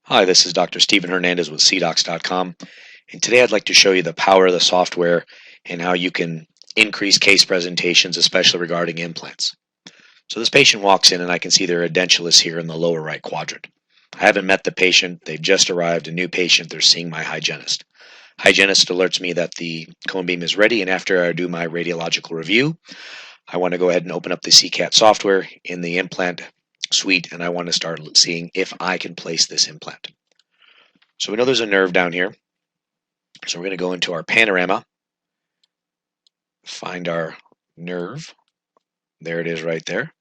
Hi, this is Dr. Stephen Hernandez with CDOCS.com, and today I'd like to show you the power of the software and how you can increase case presentations, especially regarding implants. So this patient walks in and I can see their edentulous here in the lower right quadrant. I haven't met the patient, they've just arrived, a new patient, they're seeing my hygienist. Hygienist alerts me that the cone beam is ready, and after I do my radiological review, I want to go ahead and open up the CCAT software in the implant suite, and I want to start seeing if I can place this implant. So we know there's a nerve down here. So we're going to go into our panorama, find our nerve. There it is right there.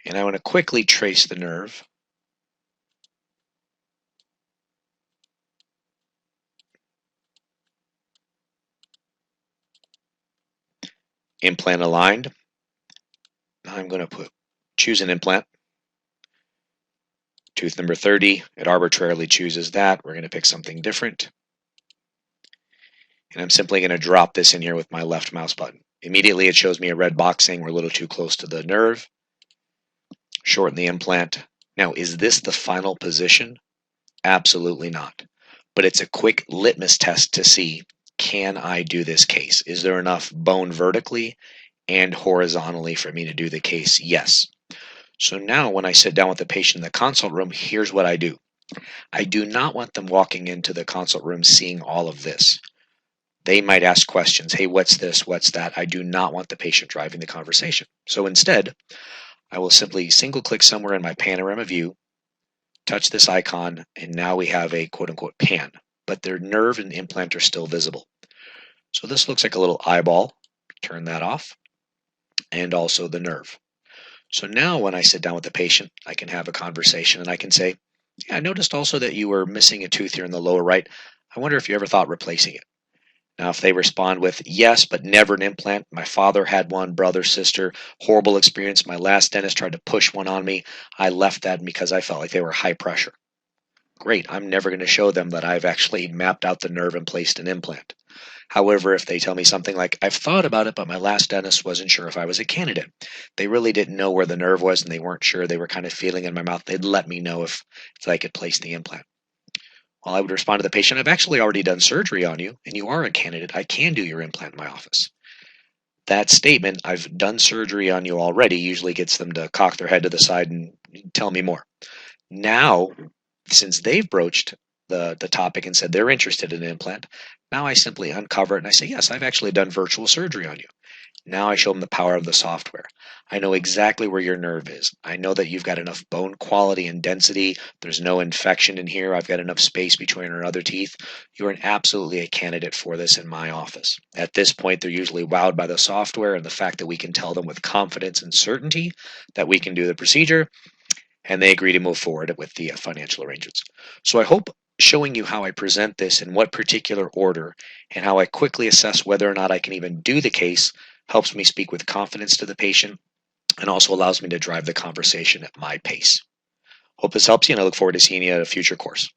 And I want to quickly trace the nerve. Implant aligned. Now I'm going to choose an implant. Tooth number 30, it arbitrarily chooses that. We're going to pick something different. And I'm simply going to drop this in here with my left mouse button. Immediately it shows me a red box saying we're a little too close to the nerve. Shorten the implant. Now, is this the final position? Absolutely not. But it's a quick litmus test to see, can I do this case? Is there enough bone vertically and horizontally for me to do the case? Yes. So now when I sit down with the patient in the consult room, here's what I do. I do not want them walking into the consult room seeing all of this. They might ask questions. Hey, what's this? What's that? I do not want the patient driving the conversation. So instead, I will simply single click somewhere in my panorama view, touch this icon, and now we have a quote-unquote pan, but their nerve and implant are still visible. So this looks like a little eyeball. Turn that off, and also the nerve. So now when I sit down with the patient, I can have a conversation and I can say, yeah, I noticed also that you were missing a tooth here in the lower right. I wonder if you ever thought replacing it. Now, if they respond with yes, but never an implant, my father had one, brother, sister, horrible experience. My last dentist tried to push one on me. I left that because I felt like they were high pressure. Great, I'm never going to show them that I've actually mapped out the nerve and placed an implant. However, if they tell me something like, I've thought about it, but my last dentist wasn't sure if I was a candidate. They really didn't know where the nerve was and they weren't sure. They were kind of feeling in my mouth. They'd let me know if I could place the implant. Well, I would respond to the patient, I've actually already done surgery on you and you are a candidate. I can do your implant in my office. That statement, I've done surgery on you already, usually gets them to cock their head to the side and tell me more. Now, since they've broached the topic and said they're interested in an implant, now I simply uncover it and I say, yes, I've actually done virtual surgery on you. Now I show them the power of the software. I know exactly where your nerve is. I know that you've got enough bone quality and density. There's no infection in here. I've got enough space between our other teeth. You're absolutely a candidate for this in my office. At this point, they're usually wowed by the software and the fact that we can tell them with confidence and certainty that we can do the procedure, and they agree to move forward with the financial arrangements. So I hope showing you how I present this in what particular order and how I quickly assess whether or not I can even do the case helps me speak with confidence to the patient and also allows me to drive the conversation at my pace. Hope this helps you, and I look forward to seeing you at a future course.